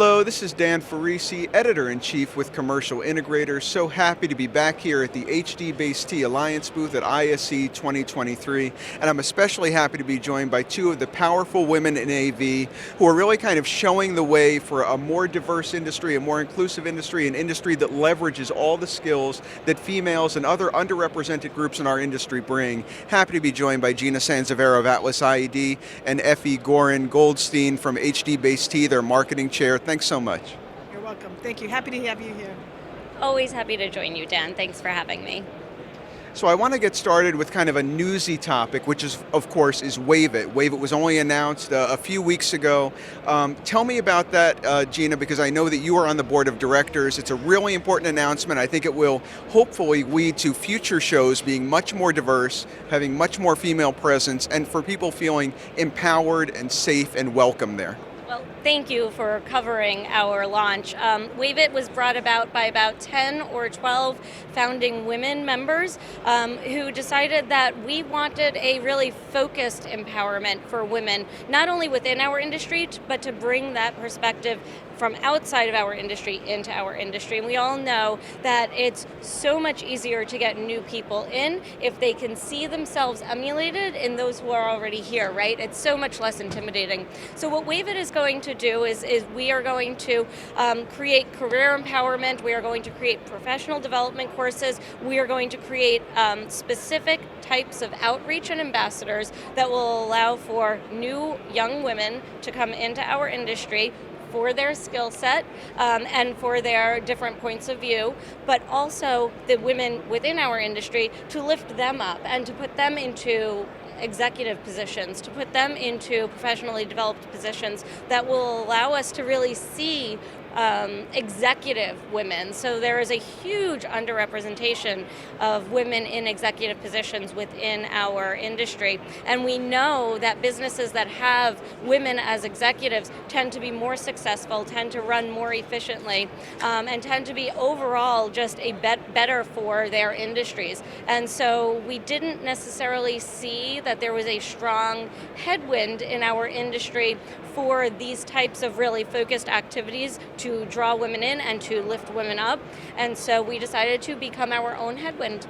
Hello, this is Dan Ferrisi, Editor-in-Chief with Commercial Integrator. So happy to be back here at the HDBaseT Alliance booth at AtlasIED 2023. And I'm especially happy to be joined by two of the powerful women in AV who are really kind of showing the way for a more diverse industry, a more inclusive industry, an industry that leverages all the skills that females and other underrepresented groups in our industry bring. Happy to be joined by Gina Sansviero of AtlasIED and Effi Goldstein from HDBaseT, their marketing chair. Thanks so much. You're welcome. Thank you. Happy to have you here. Always happy to join you, Dan. Thanks for having me. So I want to get started with kind of a newsy topic, which is, of course, is Wave It. Wave It was only announced a few weeks ago. Tell me about that, Gina, because I know that you are on the board of directors. It's a really important announcement. I think it will hopefully lead to future shows being much more diverse, having much more female presence, and for people feeling empowered and safe and welcome there. Well, thank you for covering our launch. Wave It was brought about by about 10 or 12 founding women members who decided that we wanted a really focused empowerment for women, not only within our industry, but to bring that perspective from outside of our industry into our industry. And we all know that it's so much easier to get new people in if they can see themselves emulated in those who are already here, right? It's so much less intimidating. So what Wave It is going to do is we are going to create career empowerment, we are going to create professional development courses, we are going to create specific types of outreach and ambassadors that will allow for new young women to come into our industry for their skill set and for their different points of view, but also the women within our industry to lift them up and to put them into executive positions, to put them into professionally developed positions that will allow us to really see executive women. So there is a huge underrepresentation of women in executive positions within our industry. And we know that businesses that have women as executives tend to be more successful, tend to run more efficiently, and tend to be overall just a better for their industries. And so we didn't necessarily see that there was a strong headwind in our industry for these types of really focused activities to draw women in and to lift women up. And so we decided to become our own headwind.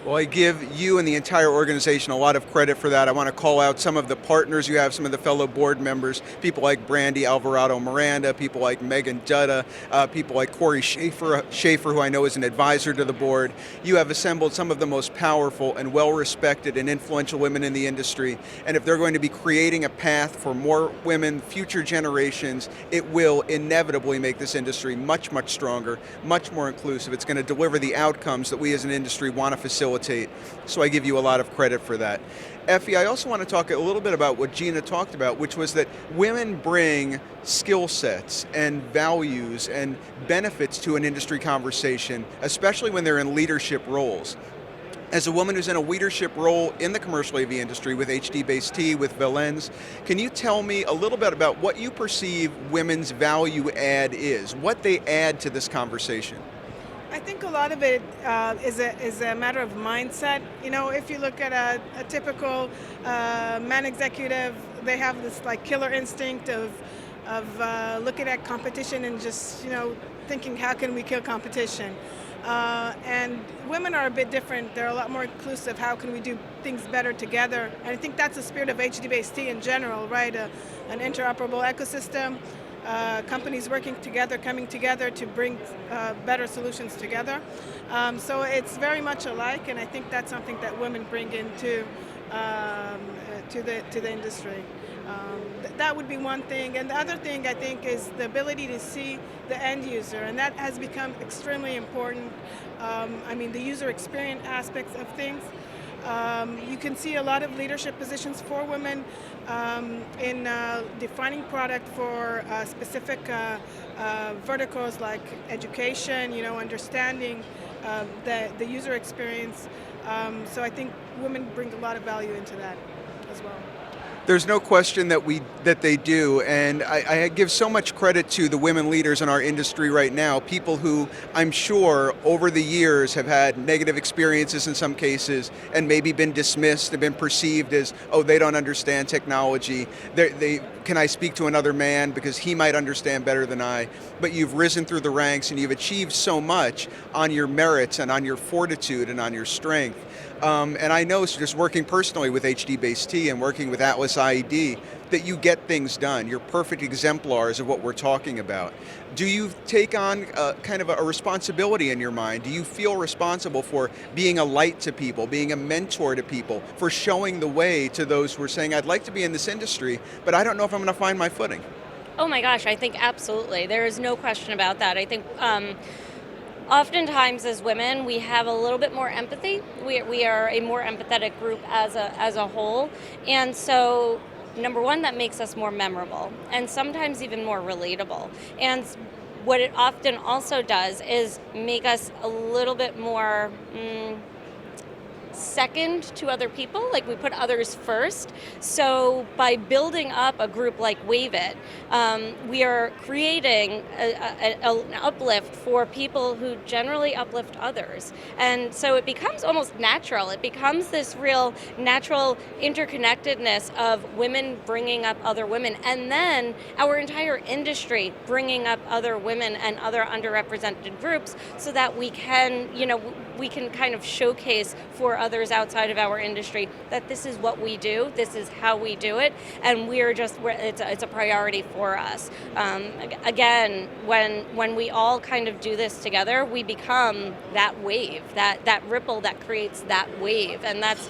Well, I give you and the entire organization a lot of credit for that. I want to call out some of the partners you have, some of the fellow board members, people like Brandy Alvarado Miranda, people like Megan Dutta, people like Corey Schaefer, who I know is an advisor to the board. You have assembled some of the most powerful and well-respected and influential women in the industry. And if they're going to be creating a path for more women, future generations, it will inevitably make this industry much, much stronger, much more inclusive. It's going to deliver the outcomes that we as an industry want to facilitate. So I give you a lot of credit for that. Effi, I also want to talk a little bit about what Gina talked about, which was that women bring skill sets and values and benefits to an industry conversation, especially when they're in leadership roles. As a woman who's in a leadership role in the commercial AV industry with HDBaseT, with Valens, can you tell me a little bit about what you perceive women's value add is, what they add to this conversation? I think a lot of it is a matter of mindset. You know, if you look at a typical man executive, they have this like killer instinct of looking at competition and just, you know, thinking, how can we kill competition? And women are a bit different. They're a lot more inclusive. How can we do things better together? And I think that's the spirit of HDBaseT in general, right? An interoperable ecosystem. Companies working together, coming together to bring better solutions together. So it's very much alike, and I think that's something that women bring into to the industry. That would be one thing. And the other thing, I think, is the ability to see the end user, and that has become extremely important. I mean, the user experience aspects of things. You can see a lot of leadership positions for women in defining product for specific verticals like education, you know, understanding the user experience. So I think women bring a lot of value into that as well. There's no question that they do, and I give so much credit to the women leaders in our industry right now, people who I'm sure over the years have had negative experiences in some cases and maybe been dismissed, have been perceived as, oh, they don't understand technology, can I speak to another man because he might understand better than I? But you've risen through the ranks and you've achieved so much on your merits and on your fortitude and on your strength. And I know, just working personally with HDBaseT and working with AtlasIED, that you get things done. You're perfect exemplars of what we're talking about. Do you take on kind of a responsibility in your mind? Do you feel responsible for being a light to people, being a mentor to people, for showing the way to those who are saying, I'd like to be in this industry, but I don't know if I'm going to find my footing? Oh my gosh, I think absolutely. There is no question about that. I think oftentimes as women, we have a little bit more empathy. We are a more empathetic group as a whole. And so, number one, that makes us more memorable and sometimes even more relatable. And what it often also does is make us a little bit more second to other people, like we put others first. So by building up a group like Wave It, we are creating an uplift for people who generally uplift others. And so it becomes almost natural. It becomes this real natural interconnectedness of women bringing up other women, and then our entire industry bringing up other women and other underrepresented groups so that we can, we can kind of showcase for others outside of our industry that this is what we do, this is how we do it, and it's a priority for us. Again, when we all kind of do this together, we become that wave, that ripple that creates that wave, and that's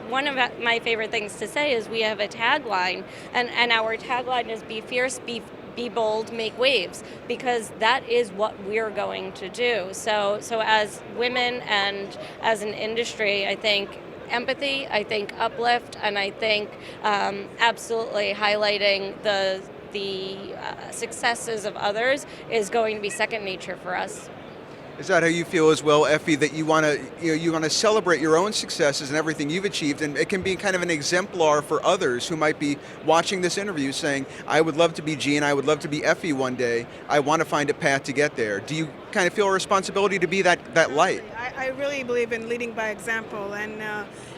one of my favorite things to say is we have a tagline, and our tagline is be fierce, be bold, make waves, because that is what we're going to do. So as women and as an industry, I think empathy, I think uplift, and I think absolutely highlighting the successes of others is going to be second nature for us. Is that how you feel as well, Effi, that you want to celebrate your own successes and everything you've achieved, and it can be kind of an exemplar for others who might be watching this interview saying, I would love to be Gina, I would love to be Effi one day, I want to find a path to get there. Do you kind of feel a responsibility to be that light? I really believe in leading by example, and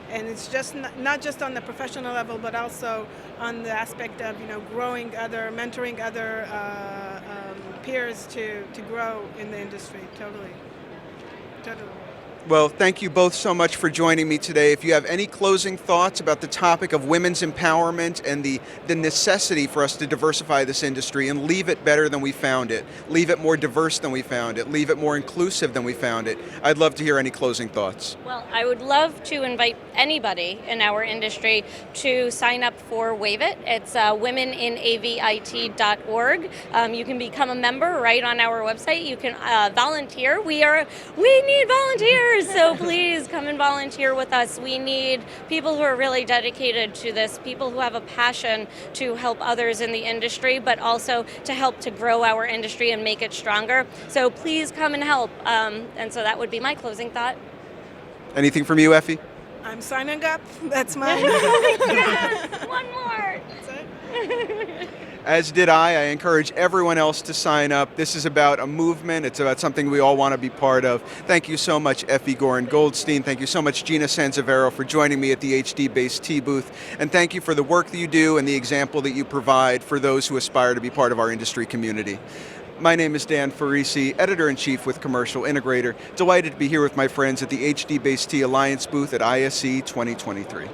it's just not just on the professional level, but also on the aspect of mentoring other peers to grow in the industry. Totally. Well, thank you both so much for joining me today. If you have any closing thoughts about the topic of women's empowerment and the necessity for us to diversify this industry and leave it better than we found it, leave it more diverse than we found it, leave it more inclusive than we found it, I'd love to hear any closing thoughts. Well, I would love to invite anybody in our industry to sign up for Wave It. It's womeninavit.org. You can become a member right on our website. You can volunteer. We need volunteers. So please come and volunteer with us. We need people who are really dedicated to this, people who have a passion to help others in the industry, but also to help to grow our industry and make it stronger. So please come and help. And so that would be my closing thought. Anything from you, Effi? I'm signing up. That's mine. Yes, one more. That's it. As did I encourage everyone else to sign up. This is about a movement. It's about something we all want to be part of. Thank you so much, Effi Goldstein. Thank you so much, Gina Sansviero, for joining me at the HDBaseT booth. And thank you for the work that you do and the example that you provide for those who aspire to be part of our industry community. My name is Dan Ferrisi, Editor-in-Chief with Commercial Integrator. Delighted to be here with my friends at the HDBaseT Alliance booth at ISE 2023.